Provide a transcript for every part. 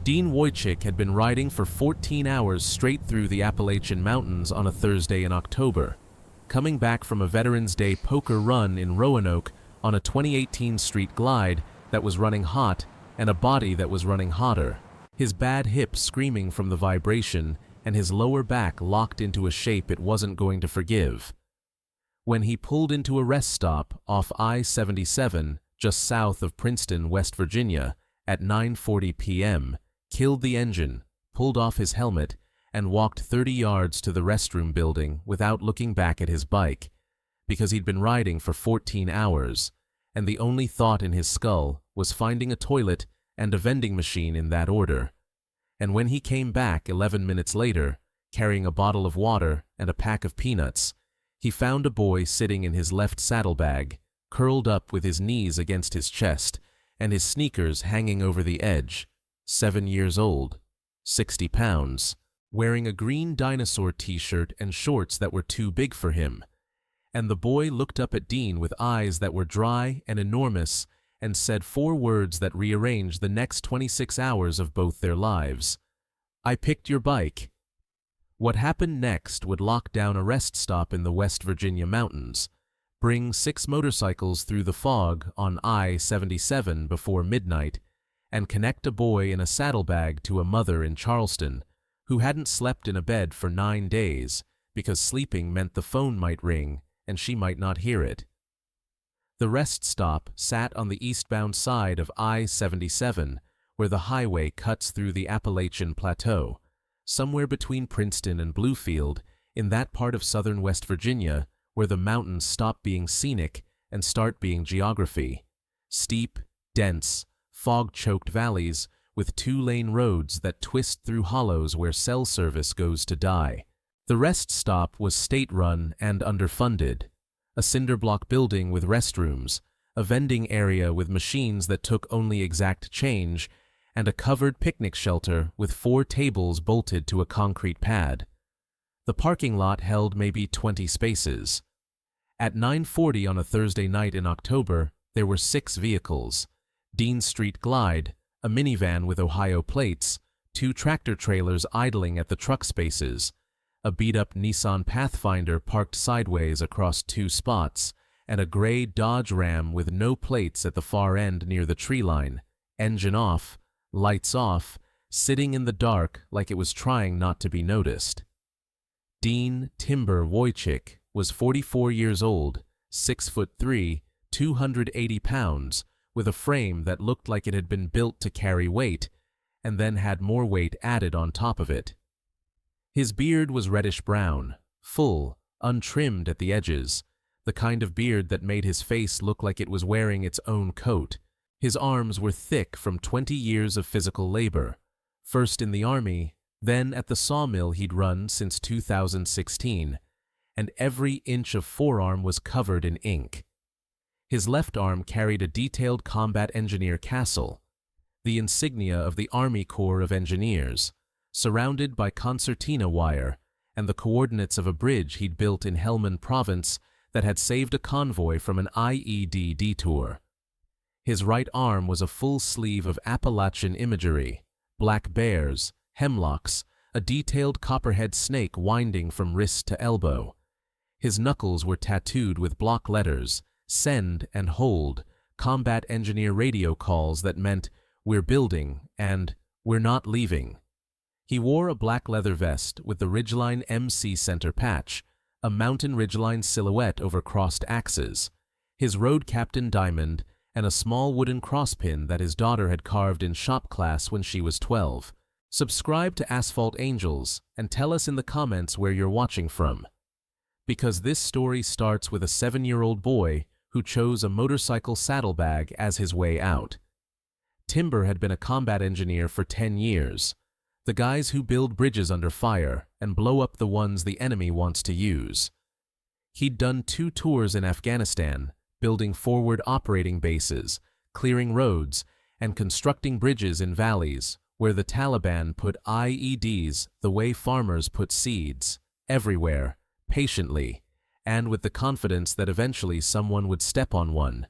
Dean Wojcik had been riding for 14 hours straight through the Appalachian Mountains on a Thursday in October, coming back from a Veterans Day poker run in Roanoke on a 2018 Street Glide that was running hot and a body that was running hotter, his bad hip screaming from the vibration and his lower back locked into a shape it wasn't going to forgive. When he pulled into a rest stop off I-77 just south of Princeton, West Virginia at 9:40 p.m., killed the engine, pulled off his helmet, and walked 30 yards to the restroom building without looking back at his bike, because he'd been riding for 14 hours, and the only thought in his skull was finding a toilet and a vending machine in that order. And when he came back 11 minutes later, carrying a bottle of water and a pack of peanuts, he found a boy sitting in his left saddlebag, curled up with his knees against his chest and his sneakers hanging over the edge, 7 years old, 60 pounds, wearing a green dinosaur t-shirt and shorts that were too big for him. And the boy looked up at Dean with eyes that were dry and enormous and said 4 words that rearranged the next 26 hours of both their lives. "I picked your bike." What happened next would lock down a rest stop in the West Virginia mountains, bring 6 motorcycles through the fog on I-77 before midnight, and connect a boy in a saddlebag to a mother in Charleston who hadn't slept in a bed for 9 days because sleeping meant the phone might ring and she might not hear it. The rest stop sat on the eastbound side of I-77, where the highway cuts through the Appalachian Plateau, somewhere between Princeton and Bluefield, in that part of southern West Virginia where the mountains stop being scenic and start being geography. Steep, dense, fog-choked valleys with 2-lane roads that twist through hollows where cell service goes to die. The rest stop was state-run and underfunded. A cinder-block building with restrooms, a vending area with machines that took only exact change, and a covered picnic shelter with 4 tables bolted to a concrete pad. The parking lot held maybe 20 spaces. At 9:40 on a Thursday night in October, there were 6 vehicles: Dean's Street Glide, a minivan with Ohio plates, 2 tractor-trailers idling at the truck spaces, a beat-up Nissan Pathfinder parked sideways across 2 spots, and a gray Dodge Ram with no plates at the far end near the tree line, engine off, lights off, sitting in the dark like it was trying not to be noticed. Dean Timber Wojcik was 44 years old, 6'3", 280 pounds, with a frame that looked like it had been built to carry weight, and then had more weight added on top of it. His beard was reddish-brown, full, untrimmed at the edges, the kind of beard that made his face look like it was wearing its own coat. His arms were thick from 20 years of physical labor, first in the Army, then at the sawmill he'd run since 2016, and every inch of forearm was covered in ink. His left arm carried a detailed combat engineer castle, the insignia of the Army Corps of Engineers, surrounded by concertina wire and the coordinates of a bridge he'd built in Helmand Province that had saved a convoy from an IED detour. His right arm was a full sleeve of Appalachian imagery, black bears, hemlocks, a detailed copperhead snake winding from wrist to elbow. His knuckles were tattooed with block letters, send and hold, combat engineer radio calls that meant, "We're building," and "We're not leaving." He wore a black leather vest with the Ridgeline MC center patch, a mountain ridgeline silhouette over crossed axes, his road captain diamond, and a small wooden crosspin that his daughter had carved in shop class when she was 12. Subscribe to Asphalt Angels and tell us in the comments where you're watching from. Because this story starts with a 7-year-old boy who chose a motorcycle saddlebag as his way out. Timber had been a combat engineer for 10 years. The guys who build bridges under fire and blow up the ones the enemy wants to use. He'd done 2 tours in Afghanistan, building forward operating bases, clearing roads, and constructing bridges in valleys where the Taliban put IEDs the way farmers put seeds, everywhere, patiently, and with the confidence that eventually someone would step on one.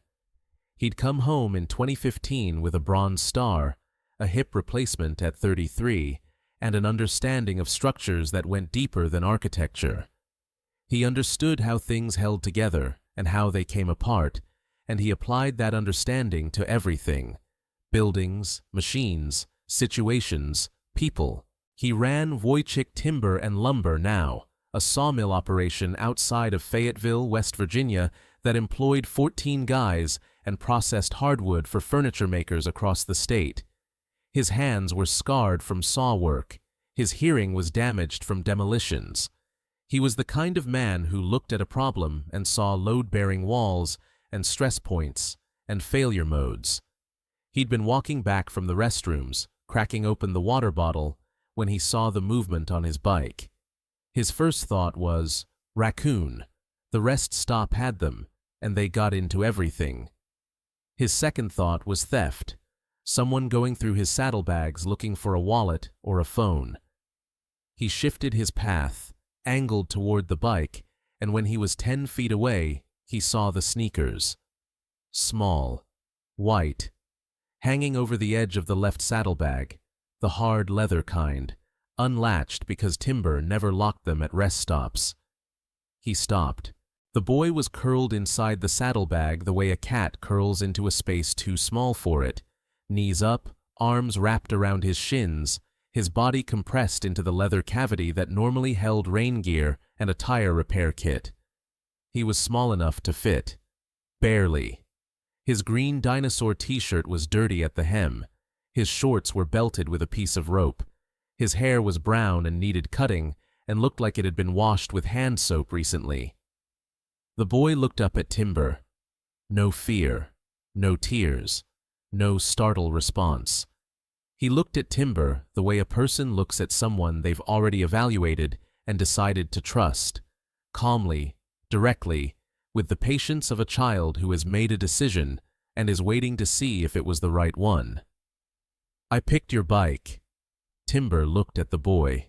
He'd come home in 2015 with a Bronze Star, a hip replacement at 33, and an understanding of structures that went deeper than architecture. He understood how things held together and how they came apart, and he applied that understanding to everything: buildings, machines, situations, people. He ran Wojcik Timber and Lumber now, a sawmill operation outside of Fayetteville, West Virginia, that employed 14 guys and processed hardwood for furniture makers across the state. His hands were scarred from saw work. His hearing was damaged from demolitions. He was the kind of man who looked at a problem and saw load-bearing walls and stress points and failure modes. He'd been walking back from the restrooms, cracking open the water bottle, when he saw the movement on his bike. His first thought was, raccoon. The rest stop had them, and they got into everything. His second thought was theft. Someone going through his saddlebags looking for a wallet or a phone. He shifted his path, angled toward the bike, and when he was 10 feet away, he saw the sneakers. Small, white, hanging over the edge of the left saddlebag, the hard leather kind, unlatched because Timber never locked them at rest stops. He stopped. The boy was curled inside the saddlebag the way a cat curls into a space too small for it, knees up, arms wrapped around his shins, his body compressed into the leather cavity that normally held rain gear and a tire repair kit. He was small enough to fit. Barely. His green dinosaur t-shirt was dirty at the hem. His shorts were belted with a piece of rope. His hair was brown and needed cutting and looked like it had been washed with hand soap recently. The boy looked up at Timber. No fear, no tears, no startled response. He looked at Timber the way a person looks at someone they've already evaluated and decided to trust, calmly, directly, with the patience of a child who has made a decision and is waiting to see if it was the right one. I picked your bike. Timber looked at the boy.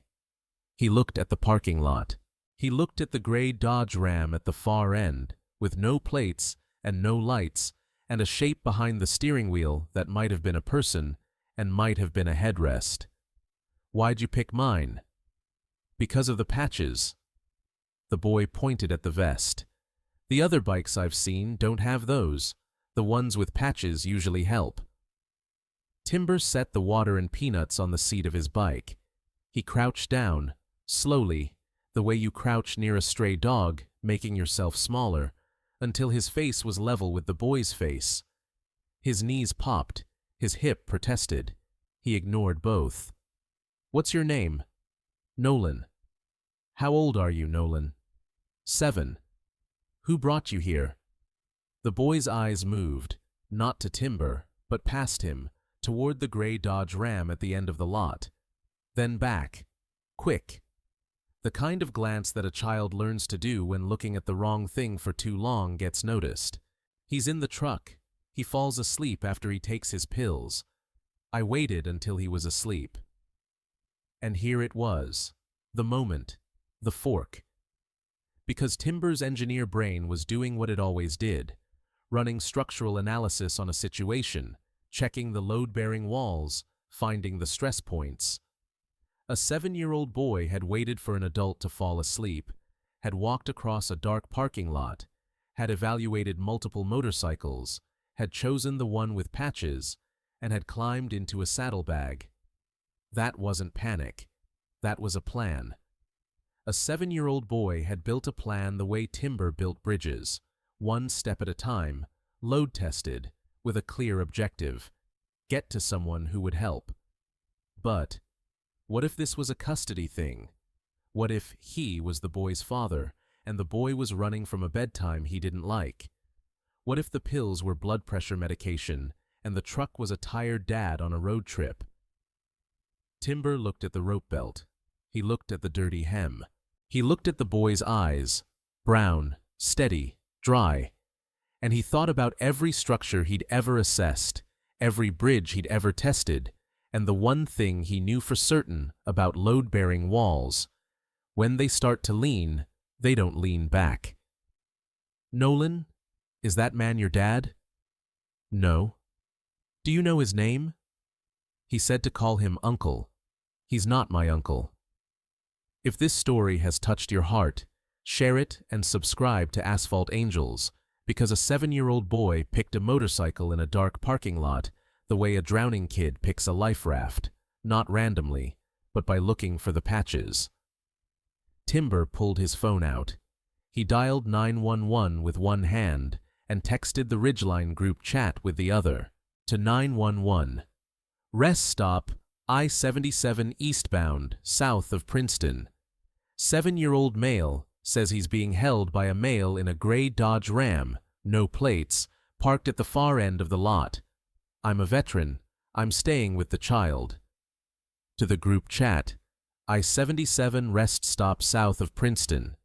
He looked at the parking lot. He looked at the gray Dodge Ram at the far end, with no plates and no lights, and a shape behind the steering wheel that might have been a person and might have been a headrest. Why'd you pick mine? Because of the patches. The boy pointed at the vest. The other bikes I've seen don't have those. The ones with patches usually help. Timber set the water and peanuts on the seat of his bike. He crouched down, slowly, the way you crouch near a stray dog, making yourself smaller, until his face was level with the boy's face. His knees popped, his hip protested. He ignored both. What's your name? Nolan. How old are you, Nolan? 7. Who brought you here? The boy's eyes moved, not to Timber, but past him, toward the gray Dodge Ram at the end of the lot. Then back. Quick. The kind of glance that a child learns to do when looking at the wrong thing for too long gets noticed. He's in the truck. He falls asleep after he takes his pills. I waited until he was asleep. And here it was. The moment. The fork. Because Timber's engineer brain was doing what it always did, running structural analysis on a situation, checking the load-bearing walls, finding the stress points. A 7-year-old boy had waited for an adult to fall asleep, had walked across a dark parking lot, had evaluated multiple motorcycles, had chosen the one with patches, and had climbed into a saddlebag. That wasn't panic. That was a plan. A 7-year-old boy had built a plan the way Timber built bridges, one step at a time, load-tested, with a clear objective: get to someone who would help. But what if this was a custody thing? What if he was the boy's father, and the boy was running from a bedtime he didn't like? What if the pills were blood pressure medication, and the truck was a tired dad on a road trip? Timber looked at the rope belt. He looked at the dirty hem. He looked at the boy's eyes, brown, steady, dry, and he thought about every structure he'd ever assessed, every bridge he'd ever tested, and the one thing he knew for certain about load-bearing walls: when they start to lean, they don't lean back. Nolan, is that man your dad? No. Do you know his name? He said to call him uncle. He's not my uncle. If this story has touched your heart, share it and subscribe to Asphalt Angels, because a 7-year-old boy picked a motorcycle in a dark parking lot the way a drowning kid picks a life raft, not randomly, but by looking for the patches. Timber pulled his phone out. He dialed 911 with one hand and texted the Ridgeline group chat with the other. To 911. Rest stop, I-77 eastbound, south of Princeton. 7-year-old male says he's being held by a male in a gray Dodge Ram, no plates, parked at the far end of the lot. I'm a veteran. I'm staying with the child. To the group chat, I-77 rest stop south of Princeton.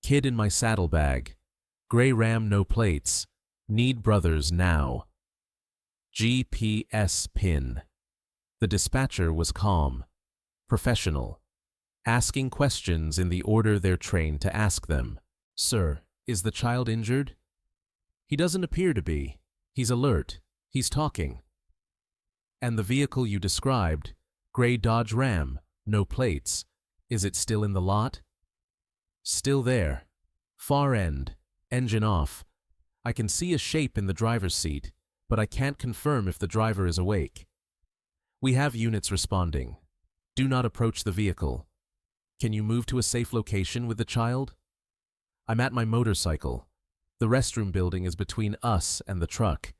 Kid in my saddlebag. Gray Ram, no plates. Need brothers now. GPS pin. The dispatcher was calm, professional, asking questions in the order they're trained to ask them. Sir, is the child injured? He doesn't appear to be. He's alert. He's talking. And the vehicle you described, gray Dodge Ram, no plates, is it still in the lot? Still there. Far end, engine off. I can see a shape in the driver's seat, but I can't confirm if the driver is awake. We have units responding. Do not approach the vehicle. Can you move to a safe location with the child? I'm at my motorcycle. The restroom building is between us and the truck.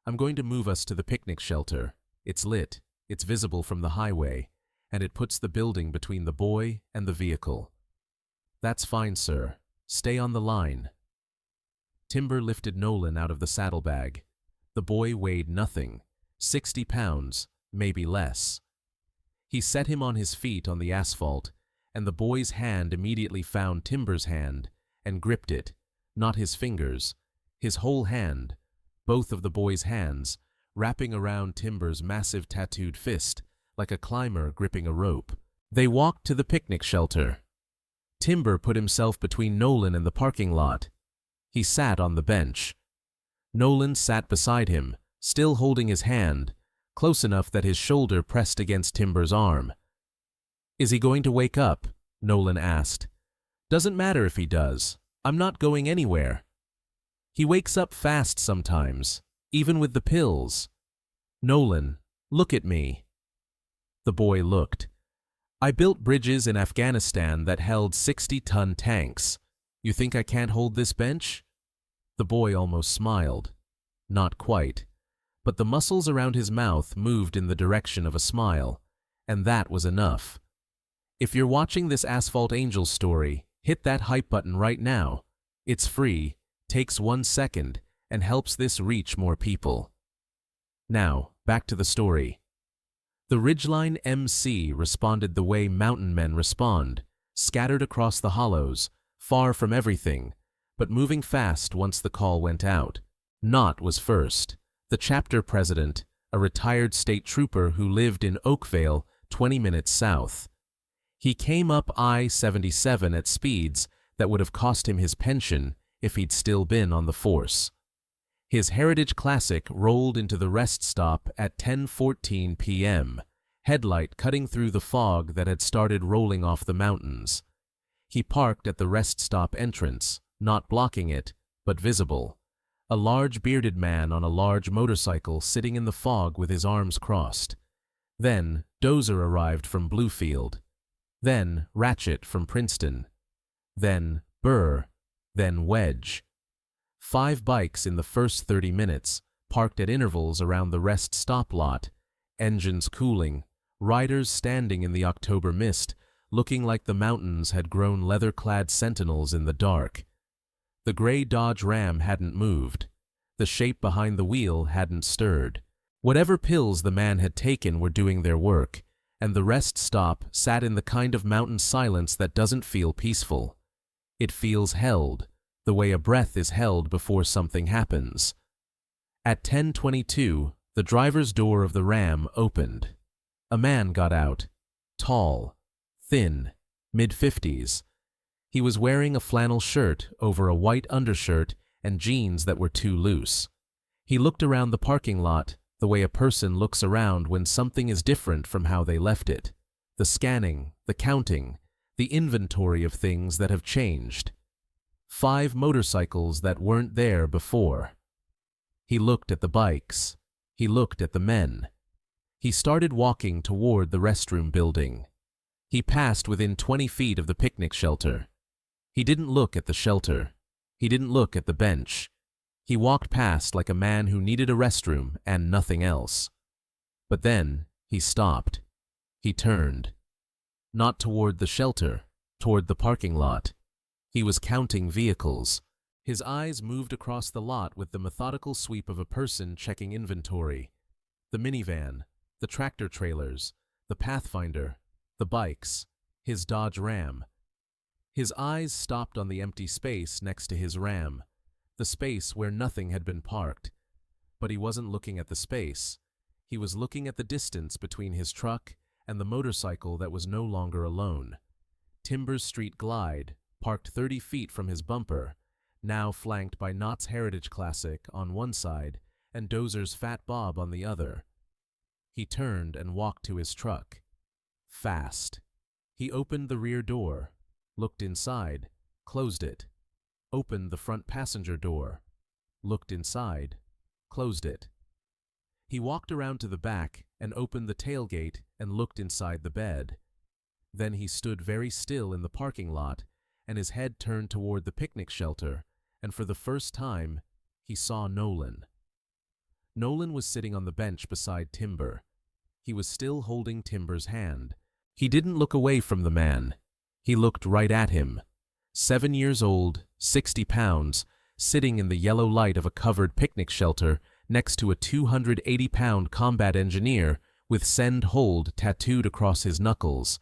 I'm going to move us to the picnic shelter. It's lit, it's visible from the highway, and it puts the building between the boy and the vehicle. That's fine, sir. Stay on the line. Timber lifted Nolan out of the saddlebag. The boy weighed nothing, 60 pounds, maybe less. He set him on his feet on the asphalt, and the boy's hand immediately found Timber's hand and gripped it, not his fingers, his whole hand, both of the boy's hands, wrapping around Timber's massive tattooed fist like a climber gripping a rope. They walked to the picnic shelter. Timber put himself between Nolan and the parking lot. He sat on the bench. Nolan sat beside him, still holding his hand, close enough that his shoulder pressed against Timber's arm. Is he going to wake up? Nolan asked. Doesn't matter if he does. I'm not going anywhere. He wakes up fast sometimes, even with the pills. Nolan, look at me. The boy looked. I built bridges in Afghanistan that held 60-ton tanks. You think I can't hold this bench? The boy almost smiled. Not quite. But the muscles around his mouth moved in the direction of a smile, and that was enough. If you're watching this Asphalt Angels story, hit that hype button right now. It's free, takes 1 second, and helps this reach more people. Now, back to the story. The Ridgeline MC responded the way mountain men respond, scattered across the hollows, far from everything, but moving fast once the call went out. Knott was first, the chapter president, a retired state trooper who lived in Oakvale, 20 minutes south. He came up I-77 at speeds that would have cost him his pension if he'd still been on the force. His Heritage Classic rolled into the rest stop at 10:14 p.m., headlight cutting through the fog that had started rolling off the mountains. He parked at the rest stop entrance, not blocking it, but visible. A large bearded man on a large motorcycle sitting in the fog with his arms crossed. Then Dozer arrived from Bluefield. Then Ratchet from Princeton. Then Burr. Then Wedge. 5 bikes in the first 30 minutes, parked at intervals around the rest stop lot, engines cooling, riders standing in the October mist, looking like the mountains had grown leather-clad sentinels in the dark. The gray Dodge Ram hadn't moved. The shape behind the wheel hadn't stirred. Whatever pills the man had taken were doing their work, and the rest stop sat in the kind of mountain silence that doesn't feel peaceful. It feels held, the way a breath is held before something happens. At 10:22, the driver's door of the Ram opened. A man got out, tall, thin, mid-50s. He was wearing a flannel shirt over a white undershirt and jeans that were too loose. He looked around the parking lot, The way a person looks around when something is different from how they left it. The scanning, the counting, the inventory of things that have changed. 5 motorcycles that weren't there before. He looked at the bikes. He looked at the men. He started walking toward the restroom building. He passed within 20 feet of the picnic shelter. He didn't look at the shelter. He didn't look at the bench. He walked past like a man who needed a restroom and nothing else. But then he stopped. He turned. Not toward the shelter, toward the parking lot. He was counting vehicles. His eyes moved across the lot with the methodical sweep of a person checking inventory. The minivan, the tractor trailers, the Pathfinder, the bikes, his Dodge Ram. His eyes stopped on the empty space next to his Ram, the space where nothing had been parked. But he wasn't looking at the space. He was looking at the distance between his truck and the motorcycle that was no longer alone. Timbers Street Glide, parked 30 feet from his bumper, now flanked by Knott's Heritage Classic on one side and Dozer's Fat Bob on the other. He turned and walked to his truck. Fast. He opened the rear door, looked inside, closed it, opened the front passenger door, looked inside, closed it. He walked around to the back and opened the tailgate and looked inside the bed. Then he stood very still in the parking lot, and his head turned toward the picnic shelter, and for the first time, he saw Nolan. Nolan was sitting on the bench beside Timber. He was still holding Timber's hand. He didn't look away from the man. He looked right at him. 7 years old, 60 pounds, sitting in the yellow light of a covered picnic shelter next to a 280-pound combat engineer with "Send Hold" tattooed across his knuckles,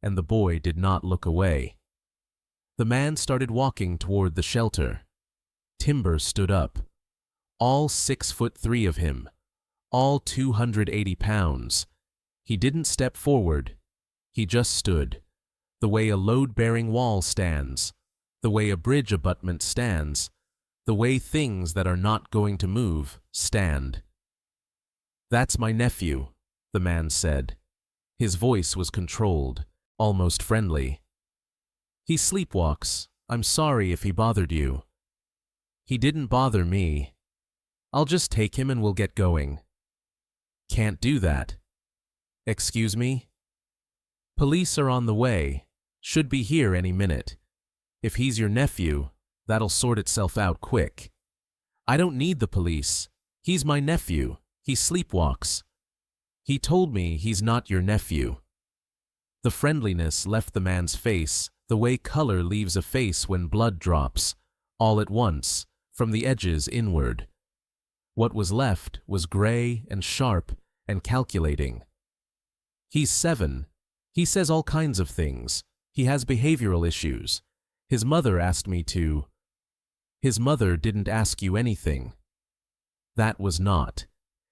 and the boy did not look away. The man started walking toward the shelter. Timber stood up. All 6'3" of him, all 280 pounds. He didn't step forward. He just stood, the way a load-bearing wall stands, the way a bridge abutment stands, the way things that are not going to move stand. "That's my nephew," the man said. His voice was controlled, almost friendly. "He sleepwalks. I'm sorry if he bothered you." "He didn't bother me. I'll just take him and we'll get going." "Can't do that." "Excuse me?" "Police are on the way. Should be here any minute. If he's your nephew, that'll sort itself out quick." "I don't need the police. He's my nephew. He sleepwalks." "He told me he's not your nephew." The friendliness left the man's face the way color leaves a face when blood drops, all at once, from the edges inward. What was left was gray and sharp and calculating. "He's 7. He says all kinds of things. He has behavioral issues. His mother asked me to." "His mother didn't ask you anything." That was not.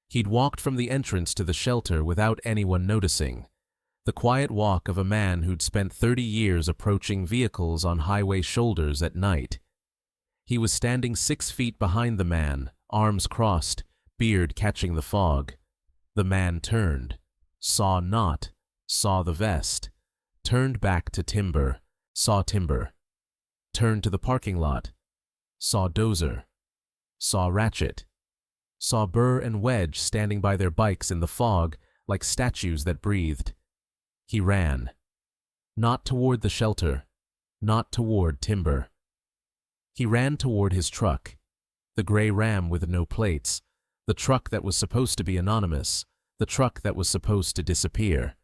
He'd walked from the entrance to the shelter without anyone noticing. The quiet walk of a man who'd spent 30 years approaching vehicles on highway shoulders at night. He was standing 6 feet behind the man, arms crossed, beard catching the fog. The man turned, saw Knott, saw the vest, turned back to Timber, saw Timber, turned to the parking lot, saw Dozer, saw Ratchet, saw Burr and Wedge standing by their bikes in the fog like statues that breathed. He ran. Not toward the shelter, not toward Timber. He ran toward his truck, the gray Ram with no plates, the truck that was supposed to be anonymous, the truck that was supposed to disappear.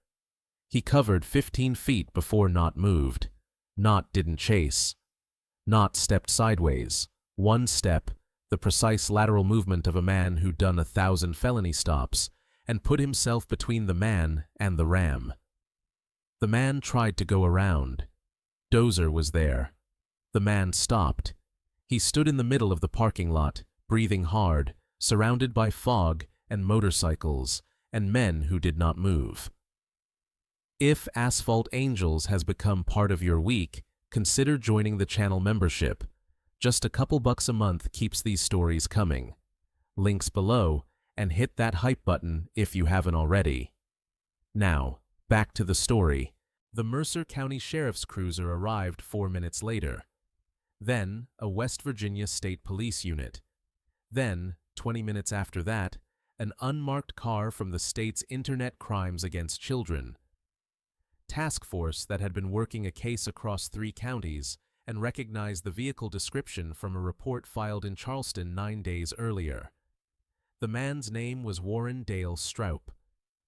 He covered 15 feet before Knott moved. Knott didn't chase. Knott stepped sideways, 1 step, the precise lateral movement of a man who'd done 1,000 felony stops, and put himself between the man and the Ram. The man tried to go around. Dozer was there. The man stopped. He stood in the middle of the parking lot, breathing hard, surrounded by fog and motorcycles and men who did not move. If Asphalt Angels has become part of your week, consider joining the channel membership. Just a couple bucks a month keeps these stories coming. Links below, and hit that hype button if you haven't already. Now, back to the story. The Mercer County Sheriff's cruiser arrived 4 minutes later. Then, a West Virginia State Police unit. Then, 20 minutes after that, an unmarked car from the state's Internet Crimes Against Children task force that had been working a case across 3 counties and recognized the vehicle description from a report filed in Charleston 9 days earlier. The man's name was Warren Dale Stroup,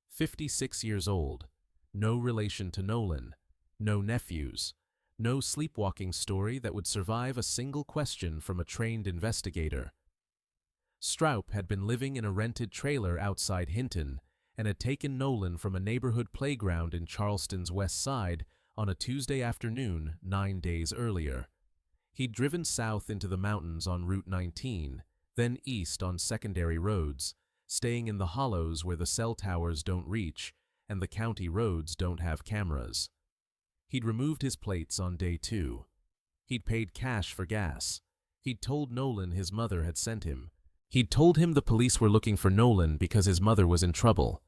56 years old, no relation to Nolan, no nephews, no sleepwalking story that would survive a single question from a trained investigator. Stroup had been living in a rented trailer outside Hinton and had taken Nolan from a neighborhood playground in Charleston's west side on a Tuesday afternoon 9 days earlier. He'd driven south into the mountains on Route 19, then east on secondary roads, staying in the hollows where the cell towers don't reach and the county roads don't have cameras. He'd removed his plates on day 2. He'd paid cash for gas. He'd told Nolan his mother had sent him. He'd told him the police were looking for Nolan because his mother was in trouble.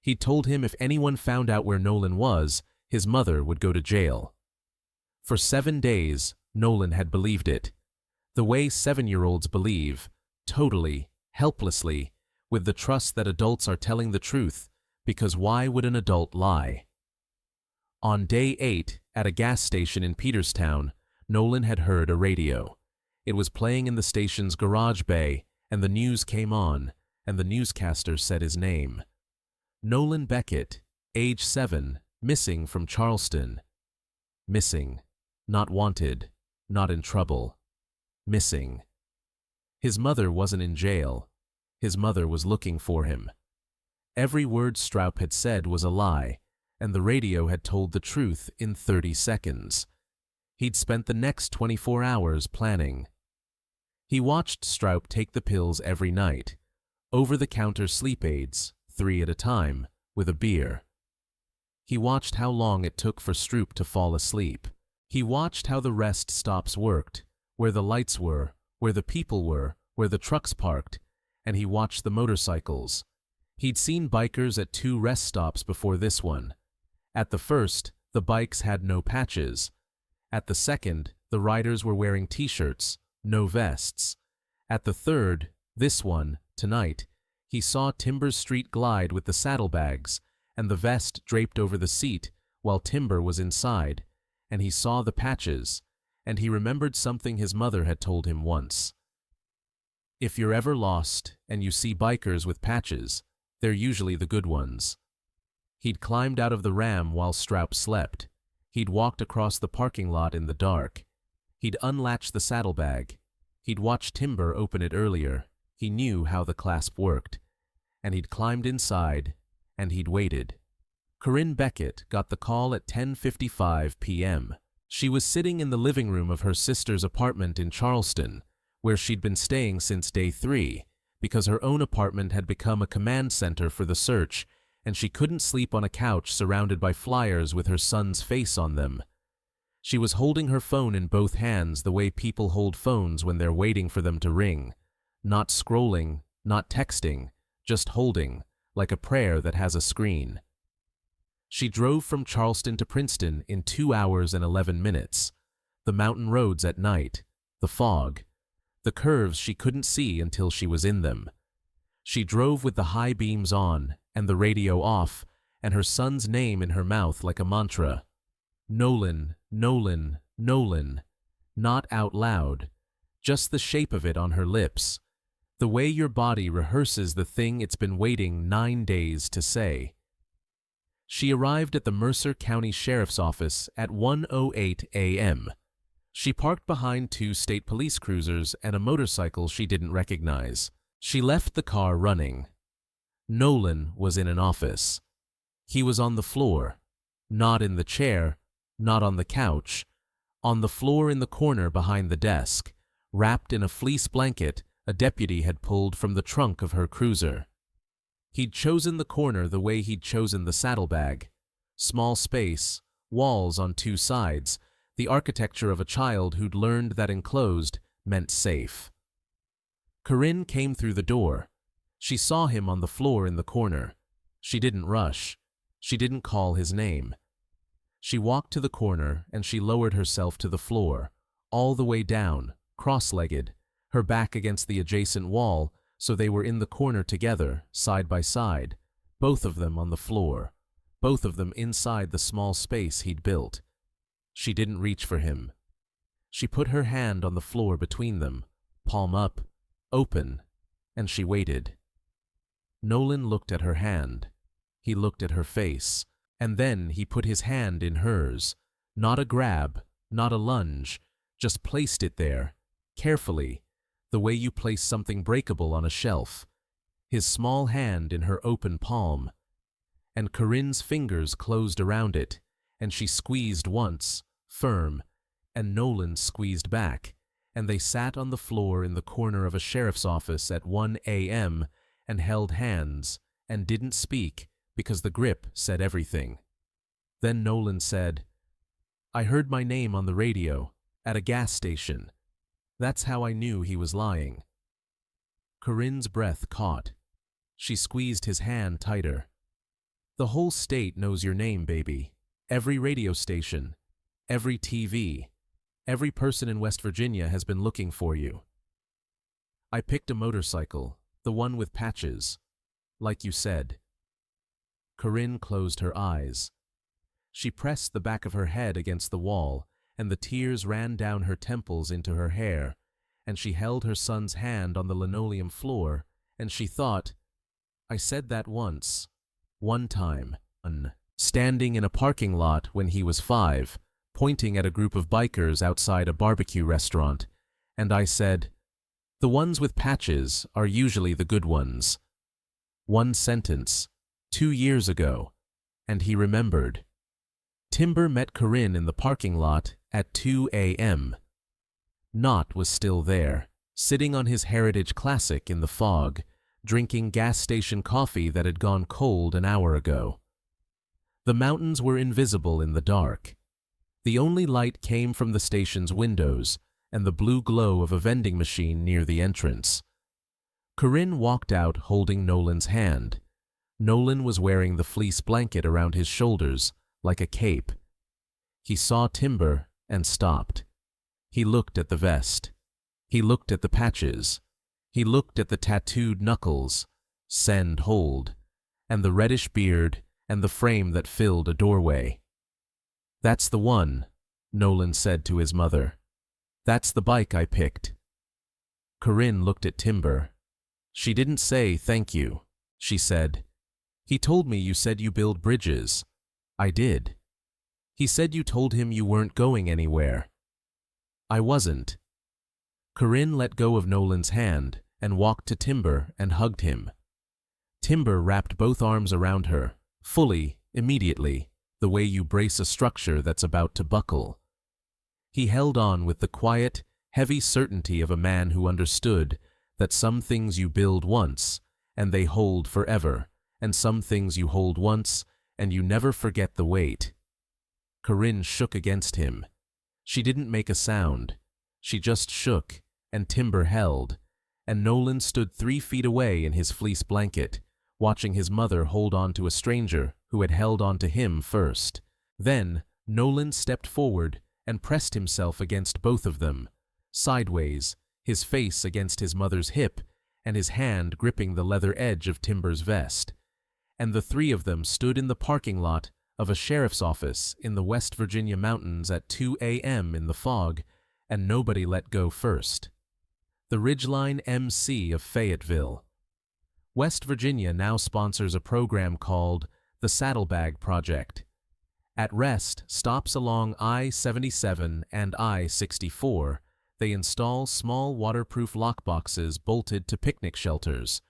He'd told him if anyone found out where Nolan was, his mother would go to jail. For 7 days, Nolan had believed it. The way 7-year-olds believe, totally, helplessly, with the trust that adults are telling the truth, because why would an adult lie? On day 8, at a gas station in Peterstown, Nolan had heard a radio. It was playing in the station's garage bay, and the news came on, and the newscaster said his name. Nolan Beckett, age 7, missing from Charleston. Missing. Not wanted. Not in trouble. Missing. His mother wasn't in jail. His mother was looking for him. Every word Stroup had said was a lie, and the radio had told the truth in 30 seconds. He'd spent the next 24 hours planning. He watched Stroup take the pills every night, over-the-counter sleep aids, 3 at a time, with a beer. He watched how long it took for Stroup to fall asleep. He watched how the rest stops worked, where the lights were, where the people were, where the trucks parked, and he watched the motorcycles. He'd seen bikers at 2 rest stops before this one. At the first, the bikes had no patches. At the second, the riders were wearing t-shirts, no vests. At the third, this one, tonight, he saw Timber's street glide with the saddlebags and the vest draped over the seat while Timber was inside, and he saw the patches, and he remembered something his mother had told him once. If you're ever lost and you see bikers with patches, they're usually the good ones. He'd climbed out of the Ram while Stroup slept. He'd walked across the parking lot in the dark. He'd unlatched the saddlebag. He'd watched Timber open it earlier. He knew how the clasp worked. And he'd climbed inside, and he'd waited. Corinne Beckett got the call at 10:55 p.m. She was sitting in the living room of her sister's apartment in Charleston, where she'd been staying since day 3, because her own apartment had become a command center for the search, and she couldn't sleep on a couch surrounded by flyers with her son's face on them. She was holding her phone in both hands the way people hold phones when they're waiting for them to ring. Not scrolling, not texting, just holding, like a prayer that has a screen. She drove from Charleston to Princeton in 2 hours and 11 minutes. The mountain roads at night, the fog, the curves she couldn't see until she was in them. She drove with the high beams on and the radio off and her son's name in her mouth like a mantra. Nolan, Nolan, Nolan. Not out loud, just the shape of it on her lips. The way your body rehearses the thing it's been waiting 9 days to say. She arrived at the Mercer County Sheriff's Office at 1:08 a.m. She parked behind 2 state police cruisers and a motorcycle she didn't recognize. She left the car running. Nolan was in an office. He was on the floor, not in the chair, not on the couch, on the floor in the corner behind the desk, wrapped in a fleece blanket a deputy had pulled from the trunk of her cruiser. He'd chosen the corner the way he'd chosen the saddlebag. Small space, walls on 2 sides, the architecture of a child who'd learned that enclosed meant safe. Corinne came through the door. She saw him on the floor in the corner. She didn't rush. She didn't call his name. She walked to the corner and she lowered herself to the floor, all the way down, cross-legged, her back against the adjacent wall, so they were in the corner together, side by side, both of them on the floor, both of them inside the small space he'd built. She didn't reach for him. She put her hand on the floor between them, palm up, open, and she waited. Nolan looked at her hand. He looked at her face, and then he put his hand in hers. Not a grab, not a lunge, just placed it there, carefully, the way you place something breakable on a shelf. His small hand in her open palm. And Corinne's fingers closed around it, and she squeezed once, firm, and Nolan squeezed back, and they sat on the floor in the corner of a sheriff's office at 1 a.m. and held hands, and didn't speak, because the grip said everything. Then Nolan said, "I heard my name on the radio, at a gas station. That's how I knew he was lying." Corinne's breath caught. She squeezed his hand tighter. "The whole state knows your name, baby. Every radio station, every TV, every person in West Virginia has been looking for you. I picked a motorcycle, the one with patches, like you said." Corinne closed her eyes. She pressed the back of her head against the wall, and the tears ran down her temples into her hair, and she held her son's hand on the linoleum floor, and she thought, "I said that once, one time, standing in a parking lot when he was 5, pointing at a group of bikers outside a barbecue restaurant, and I said, 'The ones with patches are usually the good ones.' One sentence, 2 years ago, and he remembered. Timber met Corinne in the parking lot at 2 a.m. Knott was still there, sitting on his Heritage Classic in the fog, drinking gas station coffee that had gone cold an hour ago. The mountains were invisible in the dark. The only light came from the station's windows and the blue glow of a vending machine near the entrance. Corinne walked out holding Nolan's hand. Nolan was wearing the fleece blanket around his shoulders, like a cape. He saw Timber and stopped. He looked at the vest. He looked at the patches. He looked at the tattooed knuckles, send hold, and the reddish beard and the frame that filled a doorway. "That's the one," Nolan said to his mother. "That's the bike I picked." Corinne looked at Timber. She didn't say thank you. She said, "He told me you said you build bridges." "I did." "He said you told him you weren't going anywhere." "I wasn't." Corinne let go of Nolan's hand and walked to Timber and hugged him. Timber wrapped both arms around her, fully, immediately, the way you brace a structure that's about to buckle. He held on with the quiet, heavy certainty of a man who understood that some things you build once, and they hold forever, and some things you hold once, and you never forget the weight. Corinne shook against him. She didn't make a sound. She just shook, and Timber held, and Nolan stood 3 feet away in his fleece blanket, watching his mother hold on to a stranger who had held on to him first. Then Nolan stepped forward and pressed himself against both of them, sideways, his face against his mother's hip and his hand gripping the leather edge of Timber's vest. And the 3 of them stood in the parking lot of a sheriff's office in the West Virginia mountains at 2 a.m. in the fog, and nobody let go first. The Ridgeline MC of Fayetteville. West Virginia now sponsors a program called the Saddlebag Project. At rest stops along I-77 and I-64, they install small waterproof lockboxes bolted to picnic shelters.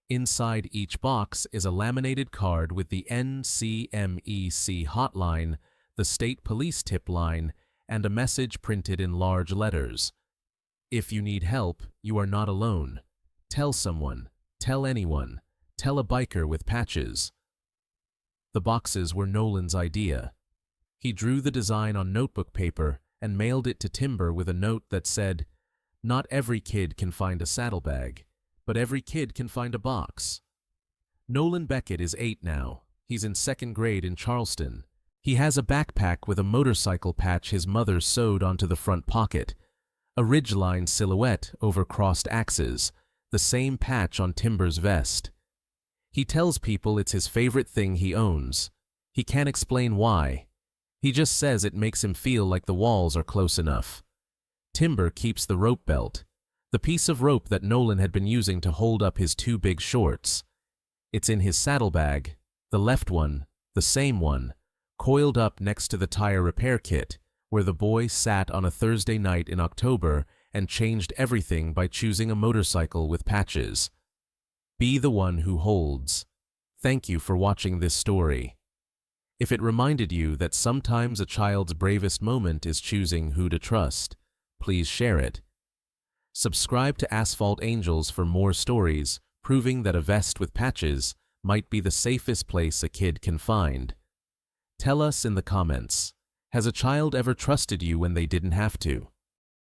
Inside each box is a laminated card with the NCMEC hotline, the state police tip line, and a message printed in large letters. If you need help, you are not alone. Tell someone. Tell anyone. Tell a biker with patches. The boxes were Nolan's idea. He drew the design on notebook paper and mailed it to Timber with a note that said, "Not every kid can find a saddlebag. but every kid can find a box. Nolan Beckett is 8 now. He's in 2nd grade in Charleston. He has a backpack with a motorcycle patch his mother sewed onto the front pocket, a ridgeline silhouette over crossed axes, the same patch on Timber's vest. He tells people it's his favorite thing he owns. He can't explain why. He just says it makes him feel like the walls are close enough. Timber keeps the rope belt, the piece of rope that Nolan had been using to hold up his 2 big shorts. It's in his saddlebag, the left one, the same one, coiled up next to the tire repair kit, where the boy sat on a Thursday night in October and changed everything by choosing a motorcycle with patches. Be the one who holds. Thank you for watching this story. If it reminded you that sometimes a child's bravest moment is choosing who to trust, please share it. Subscribe to Asphalt Angels for more stories proving that a vest with patches might be the safest place a kid can find. Tell us in the comments, has a child ever trusted you when they didn't have to?